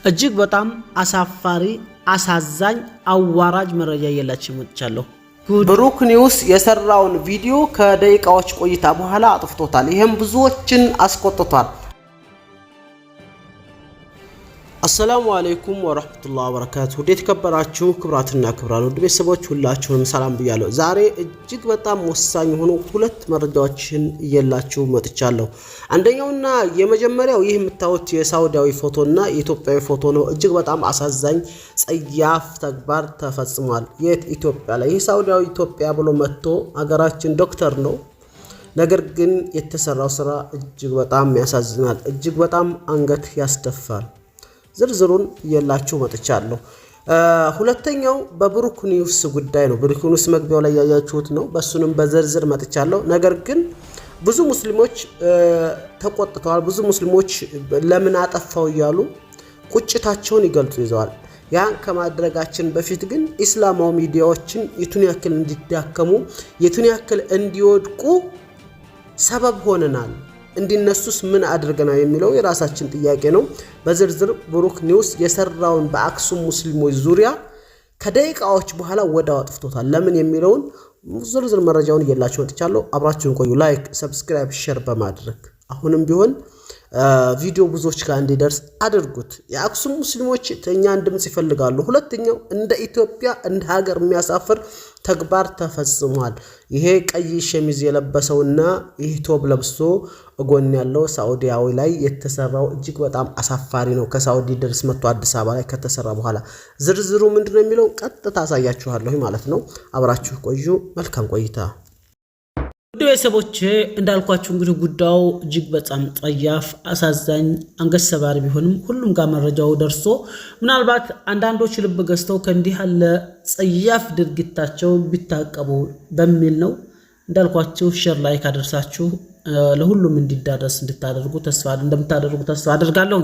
እጅግ በጣም አሳፋሪ አሳዛኝ አዋራጅ መረጃ እየላችሁ መጥቻለሁ። ብሩክ ኒውስ የሰራውን ቪዲዮ ከደቂቃዎች ቆይታ በኋላ አጥፍቶታል። ይሄም ብዙዎችን አስቆጥቷል። አሰላሙ አለይኩም ወራህመቱላሂ ወበረካቱ። ወደ ተከበራችሁ ክብራትና ክብራን ውድ ቤተሰቦች ሁላችሁንም ሰላም ብያለሁ። ዛሬ እጅግ በጣም ወሳኝ ሆኖ ሁለት መረጃዎችን እየላችሁ መጥቻለሁ። አንደኛውና የመጀመሪያው ይህ የምታዩት የሳውዲያዊ ፎቶና የኢትዮጵያዊ ፎቶ ነው። እጅግ በጣም አሳዛኝ ጸያፍ ተግባር ተፈጽሟል። የት ኢትዮጵያ ላይ ይህ ሳውዲያዊ ኢትዮጵያ ብሎ መጥቶ ሀገራችን ዶክተር ነው። ነገር ግን የተሰራው ስራ እጅግ በጣም ያሳዝናል። እጅግ በጣም አንገት ያስደፋል። ዝርዝሩን እየላችሁ መጥቻለሁ። ሁለተኛው በብሩክ ኒውስ ጉዳይ ነው። ብሩክ ኒውስ መግቢያው ላይ ያያችሁት ነው። በሱንም በዝርዝር መጥቻለሁ። ነገር ግን ብዙ ሙስሊሞች ተቆጥተዋል። ብዙ ሙስሊሞች ለምን አጠፋው እያሉ ቁጭታቸውን ይገልጹ ይዘዋል። ያን ከማድረጋችን በፊት ግን ኢስላማዊ ሚዲያዎችን የቱን ያክል እንዲዳከሙ የቱን ያክል እንዲወድቁ ሰበብ ሆነናል። እንዲነሱስ ምን አድርገናል የሚለው የራሳችን ጥያቄ ነው። በዝርዝር ብሩክ ኒውስ የሰራውን በአክሱም ሙስሊሞች ዙሪያ ከደቂቃዎች በኋላ ወዳው አጥፍቶታል። ለምን የሚለውን ዝርዝር መረጃውን እየላችሁ መጥቻለሁ። አብራችሁን ቆዩ። ላይክ፣ ሰብስክራይብ፣ ሼር በማድረግ አሁንም ቢሆን ቪዲዮ ብዙዎች ጋር እንዲደርስ አድርጉት። የአክሱም ሙስሊሞች ተኛን ድምጽ ይፈልጋሉ። ሁለተኛው እንደ ኢትዮጵያ እንደ ሀገር የሚያሳፍር ተግባር ተፈጽሟል። ይሄ ቀይ ሸሚዝ የለበሰውና ይህ ቶብ ለብሶ ጎን ያለው ሳውዲያዊ ላይ የተሰራው እጅግ በጣም አሳፋሪ ነው። ከሳውዲ ድረስ መጥቶ አዲስ አበባ ላይ ከተሰራ በኋላ ዝርዝሩ ምንድነው የሚለው ቀጥታ አሳያችኋለሁ ማለት ነው። አብራችሁ ቆዩ። መልካም ቆይታ። ውድ ቤተሰቦቼ እንዳልኳችሁ እንግዲህ ጉዳዩ እጅግ በጣም ጸያፍ አሳዛኝ አንገት ሰባሪ ቢሆንም ሁሉም ጋር መረጃው ደርሶ ምናልባት አንዳንዶች ልብ ገዝተው ከእንዲህ ያለ ጸያፍ ድርጊታቸው ቢታቀቡ በሚል ነው። እንዳልኳችሁ ሼር ላይክ አድርሳችሁ ለሁሉም እንዲዳረስ እንደምታደርጉ ተስፋ አደርጋለሁ።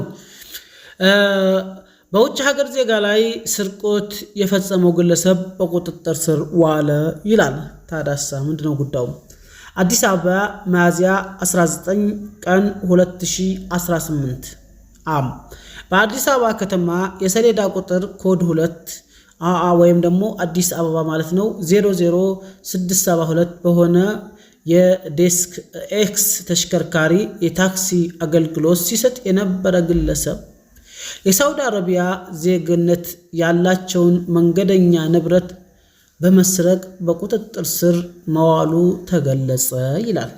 በውጭ ሀገር ዜጋ ላይ ስርቆት የፈጸመው ግለሰብ በቁጥጥር ስር ዋለ ይላል። ታዳሳ ምንድነው ጉዳዩ? አዲስ አበባ ሚያዝያ 19 ቀን 2018 በአዲስ አበባ ከተማ የሰሌዳ ቁጥር ኮድ 2 ወይም ደግሞ አዲስ አበባ ማለት ነው 00672 በሆነ የዴስክ ኤክስ ተሽከርካሪ የታክሲ አገልግሎት ሲሰጥ የነበረ ግለሰብ የሳውዲ አረቢያ ዜግነት ያላቸውን መንገደኛ ንብረት በመስረቅ በቁጥጥር ስር መዋሉ ተገለጸ ይላል።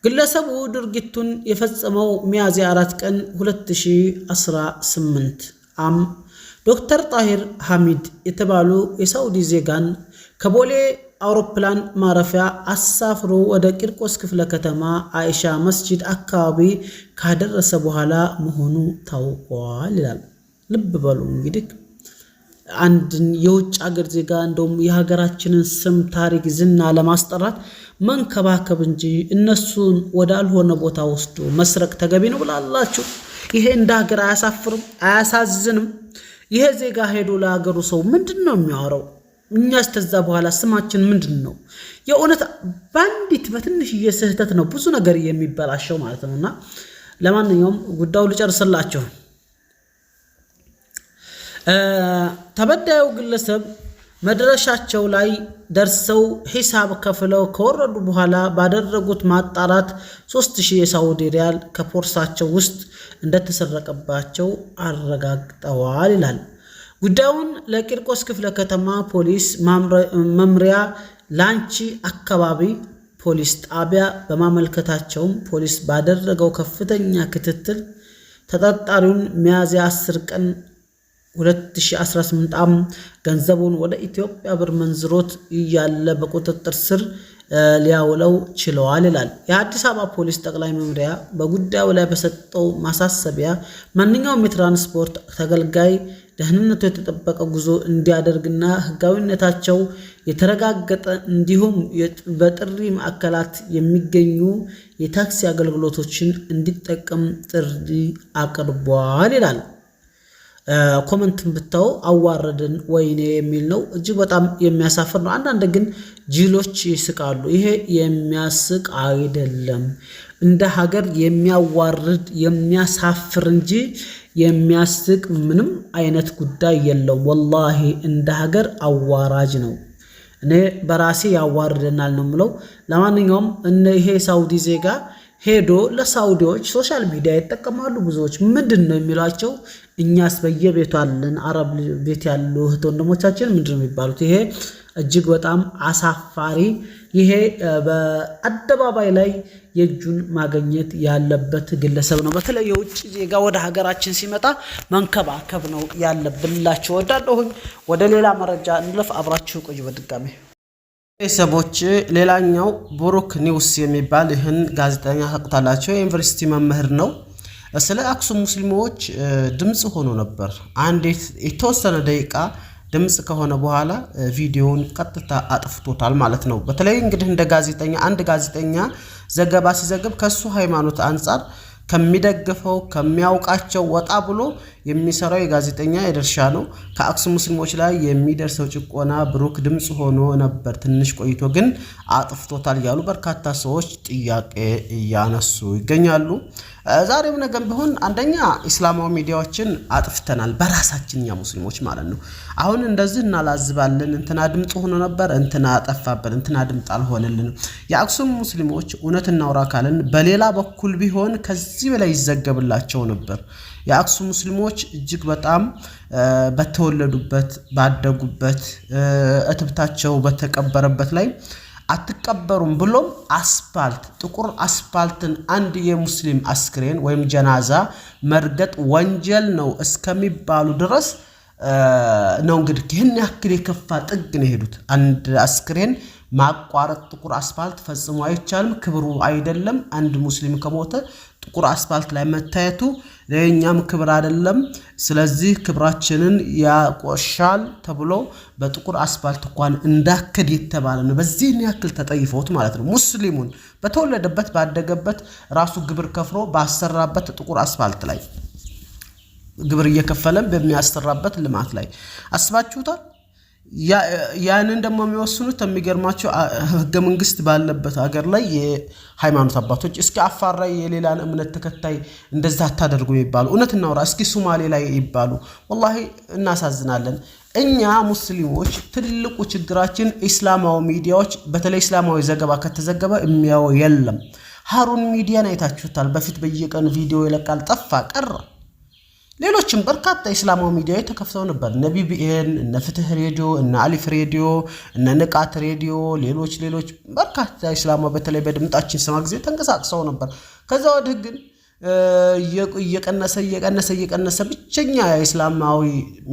ግለሰቡ ድርጊቱን የፈጸመው ሚያዝያ 4 ቀን 2018 ዶክተር ጣሂር ሐሚድ የተባሉ የሳውዲ ዜጋን ከቦሌ አውሮፕላን ማረፊያ አሳፍሮ ወደ ቂርቆስ ክፍለ ከተማ አይሻ መስጂድ አካባቢ ካደረሰ በኋላ መሆኑ ታውቋል ይላል። ልብ በሉ እንግዲህ አንድን የውጭ ሀገር ዜጋ እንደውም የሀገራችንን ስም ታሪክ ዝና ለማስጠራት መንከባከብ እንጂ እነሱን ወዳልሆነ ቦታ ወስዶ መስረቅ ተገቢ ነው ብላላችሁ? ይሄ እንደ ሀገር አያሳፍርም? አያሳዝንም? ይሄ ዜጋ ሄዶ ለሀገሩ ሰው ምንድነው የሚያወራው? እኛስ ተዛ በኋላ ስማችን ምንድነው? የእውነት ባንዲት በትንሽዬ ስህተት ነው ብዙ ነገር የሚበላሸው ማለት ነውና ለማንኛውም ጉዳዩ ልጨርስላችሁ። ተበዳዩ ግለሰብ መድረሻቸው ላይ ደርሰው ሂሳብ ከፍለው ከወረዱ በኋላ ባደረጉት ማጣራት 3000 የሳውዲ ሪያል ከፖርሳቸው ውስጥ እንደተሰረቀባቸው አረጋግጠዋል ይላል። ጉዳዩን ለቂርቆስ ክፍለ ከተማ ፖሊስ መምሪያ ላንቺ አካባቢ ፖሊስ ጣቢያ በማመልከታቸውም ፖሊስ ባደረገው ከፍተኛ ክትትል ተጠርጣሪውን ሚያዝያ 10 ቀን 2018 ገንዘቡን ወደ ኢትዮጵያ ብር መንዝሮት እያለ በቁጥጥር ስር ሊያውለው ችለዋል ይላል። የአዲስ አበባ ፖሊስ ጠቅላይ መምሪያ በጉዳዩ ላይ በሰጠው ማሳሰቢያ ማንኛውም የትራንስፖርት ተገልጋይ ደህንነቱ የተጠበቀ ጉዞ እንዲያደርግና ህጋዊነታቸው የተረጋገጠ እንዲሁም በጥሪ ማዕከላት የሚገኙ የታክሲ አገልግሎቶችን እንዲጠቀም ጥሪ አቅርቧል ይላል። ኮመንትን ብታው አዋረድን ወይኔ የሚል ነው። እጅግ በጣም የሚያሳፍር ነው። አንዳንድ ግን ጅሎች ይስቃሉ። ይሄ የሚያስቅ አይደለም። እንደ ሀገር የሚያዋርድ የሚያሳፍር እንጂ የሚያስቅ ምንም አይነት ጉዳይ የለውም። ወላሂ እንደ ሀገር አዋራጅ ነው። እኔ በራሴ ያዋርደናል ነው የምለው። ለማንኛውም ይሄ ሳውዲ ዜጋ ሄዶ ለሳውዲዎች ሶሻል ሚዲያ ይጠቀማሉ። ብዙዎች ምንድን ነው የሚሏቸው? እኛስ በየቤቱ አለን። አረብ ቤት ያሉ እህት ወንድሞቻችን ምንድን ነው የሚባሉት? ይሄ እጅግ በጣም አሳፋሪ፣ ይሄ በአደባባይ ላይ የእጁን ማግኘት ያለበት ግለሰብ ነው። በተለይ የውጭ ዜጋ ወደ ሀገራችን ሲመጣ መንከባከብ ነው ያለብላችሁ ወዳለሁኝ። ወደ ሌላ መረጃ እንለፍ። አብራችሁ ቆዩ። በድጋሚ ቤተሰቦች፣ ሌላኛው ብሩክ ኒውስ የሚባል ይህን ጋዜጠኛ ታውቁታላችሁ። የዩኒቨርሲቲ መምህር ነው። ስለ አክሱም ሙስሊሞች ድምጽ ሆኖ ነበር። አንድ የተወሰነ ደቂቃ ድምጽ ከሆነ በኋላ ቪዲዮውን ቀጥታ አጥፍቶታል ማለት ነው። በተለይ እንግዲህ እንደ ጋዜጠኛ አንድ ጋዜጠኛ ዘገባ ሲዘግብ ከሱ ሃይማኖት አንጻር ከሚደግፈው ከሚያውቃቸው ወጣ ብሎ የሚሰራው የጋዜጠኛ የድርሻ ነው። ከአክሱም ሙስሊሞች ላይ የሚደርሰው ጭቆና ብሩክ ድምጽ ሆኖ ነበር። ትንሽ ቆይቶ ግን አጥፍቶታል ያሉ በርካታ ሰዎች ጥያቄ እያነሱ ይገኛሉ። ዛሬም ነገም ቢሆን አንደኛ እስላማዊ ሚዲያዎችን አጥፍተናል፣ በራሳችን እኛ ሙስሊሞች ማለት ነው። አሁን እንደዚህ እናላዝባለን። እንትና ድምጽ ሆኖ ነበር፣ እንትና አጠፋብን፣ እንትና ድምጽ አልሆነልንም። የአክሱም ሙስሊሞች እውነት እናውራ ካልን በሌላ በኩል ቢሆን ከዚህ በላይ ይዘገብላቸው ነበር። የአክሱም ሙስሊሞች እጅግ በጣም በተወለዱበት ባደጉበት እትብታቸው በተቀበረበት ላይ አትቀበሩም ብሎም አስፓልት ጥቁር አስፓልትን አንድ የሙስሊም አስክሬን ወይም ጀናዛ መርገጥ ወንጀል ነው እስከሚባሉ ድረስ ነው። እንግዲህ ይህን ያክል የከፋ ጥግ ነው የሄዱት። አንድ አስክሬን ማቋረጥ ጥቁር አስፓልት ፈጽሞ አይቻልም፣ ክብሩ አይደለም። አንድ ሙስሊም ከሞተ ጥቁር አስፓልት ላይ መታየቱ ለኛም ክብር አይደለም። ስለዚህ ክብራችንን ያቆሻል ተብሎ በጥቁር አስፓልት እንኳን እንዳከድ የተባለ ነው። በዚህ ያክል ተጠይፈውት ማለት ነው። ሙስሊሙን በተወለደበት ባደገበት ራሱ ግብር ከፍሮ ባሰራበት ጥቁር አስፓልት ላይ ግብር እየከፈለም በሚያሰራበት ልማት ላይ አስባችሁታል? ያንን ደግሞ የሚወስኑት የሚገርማቸው ህገ መንግስት ባለበት ሀገር ላይ የሃይማኖት አባቶች እስኪ አፋር ላይ የሌላን እምነት ተከታይ እንደዛ አታደርጉ ይባሉ። እውነት እናውራ እስኪ ሶማሌ ላይ ይባሉ። ወላሂ እናሳዝናለን። እኛ ሙስሊሞች ትልቁ ችግራችን እስላማዊ ሚዲያዎች፣ በተለይ እስላማዊ ዘገባ ከተዘገበ የሚያው የለም። ሃሩን ሚዲያን አይታችሁታል። በፊት በየቀኑ ቪዲዮ ይለቃል፣ ጠፋ ቀረ። ሌሎችም በርካታ እስላማዊ ሚዲያዎች ተከፍተው ነበር። እነ ቢቢኤን፣ እነ ፍትህ ሬዲዮ፣ እነ አሊፍ ሬዲዮ፣ እነ ንቃት ሬዲዮ፣ ሌሎች በርካታ እስላማዊ በተለይ በድምጣችን ሰማ ጊዜ ተንቀሳቅሰው ነበር። ከዛ ወዲህ ግን እየቀነሰ ብቸኛ የእስላማዊ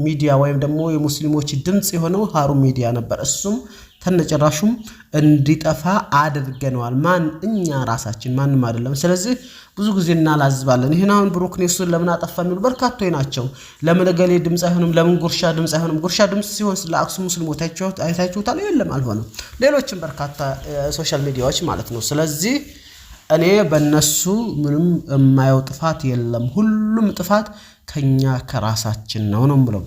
ሚዲያ ወይም ደግሞ የሙስሊሞች ድምጽ የሆነው ሃሩን ሚዲያ ነበር። እሱም ተነጨራሹም እንዲጠፋ አድርገነዋል። ማን? እኛ ራሳችን፣ ማንም አይደለም። ስለዚህ ብዙ ጊዜ እናላዝባለን። ይሄን አሁን ብሩክ ኒውስን ለምን አጠፋ የሚሉ በርካቶች ናቸው። ለምን ገሌ ድምጽ አይሆንም? ለምን ጉርሻ ድምጽ አይሆንም? ጉርሻ ድምጽ ሲሆን ለአክሱም ሙስሊሞች አይታችሁታል? የለም አልሆነም። ሌሎችም በርካታ ሶሻል ሚዲያዎች ማለት ነው። ስለዚህ እኔ በእነሱ ምንም የማየው ጥፋት የለም። ሁሉም ጥፋት ከኛ ከራሳችን ነው ብለው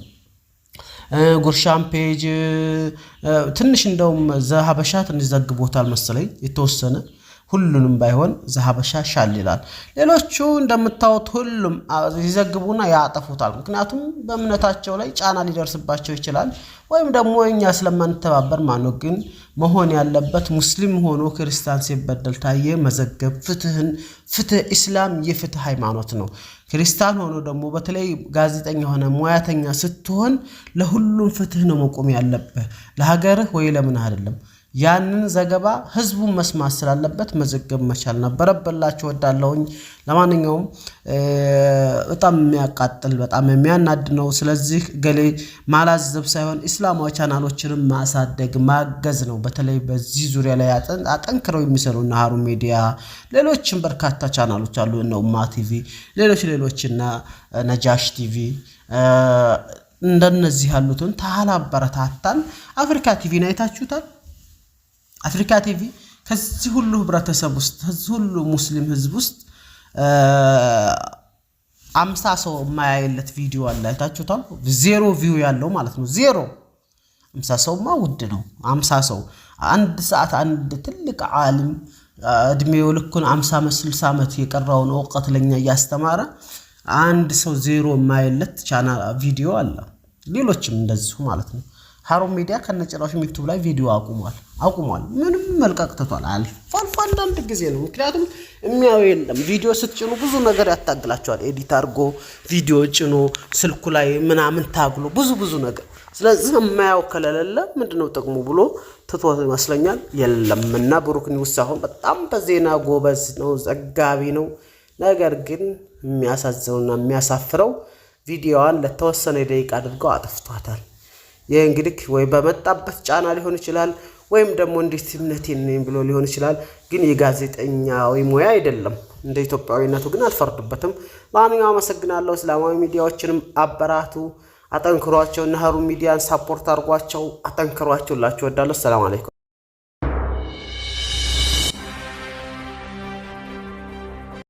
ጉርሻም ፔጅ ትንሽ እንደውም ዘሀበሻ ትንሽ ዘግቦታል መሰለኝ የተወሰነ፣ ሁሉንም ባይሆን ዘሀበሻ ሻል ይላል። ሌሎቹ እንደምታዩት ሁሉም ይዘግቡና ያጠፉታል። ምክንያቱም በእምነታቸው ላይ ጫና ሊደርስባቸው ይችላል፣ ወይም ደግሞ እኛ ስለማንተባበር ማነው። ግን መሆን ያለበት ሙስሊም ሆኖ ክርስቲያን ሲበደል ታየ መዘገብ። ፍትህ ኢስላም የፍትህ ሃይማኖት ነው። ክርስቲያን ሆኖ ደግሞ በተለይ ጋዜጠኛ ሆነ ሙያተኛ ስትሆን ለሁሉም ፍትህ ነው መቆም ያለበት፣ ለሀገርህ ወይ ለምን አይደለም። ያንን ዘገባ ህዝቡን መስማት ስላለበት መዘገብ መቻል ነበረበላችሁ ወዳለሁኝ። ለማንኛውም በጣም የሚያቃጥል በጣም የሚያናድ ነው። ስለዚህ ገሌ ማላዘብ ሳይሆን እስላማዊ ቻናሎችንም ማሳደግ ማገዝ ነው። በተለይ በዚህ ዙሪያ ላይ አጠንክረው የሚሰሩ እና ሃሩን ሚዲያ፣ ሌሎችም በርካታ ቻናሎች አሉ እና ኡማ ቲቪ፣ ሌሎችና ነጃሽ ቲቪ እንደነዚህ ያሉትን ታላበረታታን። አፍሪካ ቲቪን አይታችሁታል? አፍሪካ ቲቪ ከዚህ ሁሉ ህብረተሰብ ውስጥ ከዚህ ሁሉ ሙስሊም ህዝብ ውስጥ 50 ሰው የማያየለት ቪዲዮ አለ። አይታችሁታል? ዜሮ ቪው ያለው ማለት ነው። ዜሮ 50 ሰውማ ውድ ነው። 50 ሰው አንድ ሰዓት አንድ ትልቅ ዓሊም እድሜው ልኩን 50 ዓመት 60 ዓመት የቀራውን ዕውቀት ለኛ ያስተማረ አንድ ሰው ዜሮ ማይለት ቻናል ቪዲዮ አለ ሌሎችም እንደዚሁ ማለት ነው ሃሩን ሚዲያ ከነጨራሽ ዩቲዩብ ላይ ቪዲዮ አቁሟል ምንም መልቀቅ ተቷል አልፎ አንዳንድ ጊዜ ነው ምክንያቱም የሚያው የለም ቪዲዮ ስትጭኑ ብዙ ነገር ያታግላቸዋል ኤዲት አድርጎ ቪዲዮ ጭኖ ስልኩ ላይ ምናምን ታግሎ ብዙ ነገር ስለዚህ የማያው ከለለ ምንድነው ጥቅሙ ብሎ ተቷል ይመስለኛል የለምና ብሩክ ኒውስ አሁን በጣም በዜና ጎበዝ ነው ዘጋቢ ነው ነገር ግን የሚያሳዝነውና የሚያሳፍረው ቪዲዮዋን ለተወሰነ ደቂቃ አድርገው አጥፍቷታል ይሄ እንግዲህ ወይ በመጣበት ጫና ሊሆን ይችላል ወይም ደግሞ እንዴት እምነቴን ነኝ ብሎ ሊሆን ይችላል ግን የጋዜጠኛው ሙያ አይደለም እንደ ኢትዮጵያዊነቱ ግን አልፈርድበትም ማንኛውም አመሰግናለሁ እስላማዊ ሚዲያዎችንም አበራቱ አጠንክሯቸውና ሃሩን ሚዲያን ሰፖርት አድርጓቸው አጠንክሯቸው ላችሁ ወዳለው ሰላም አለይኩም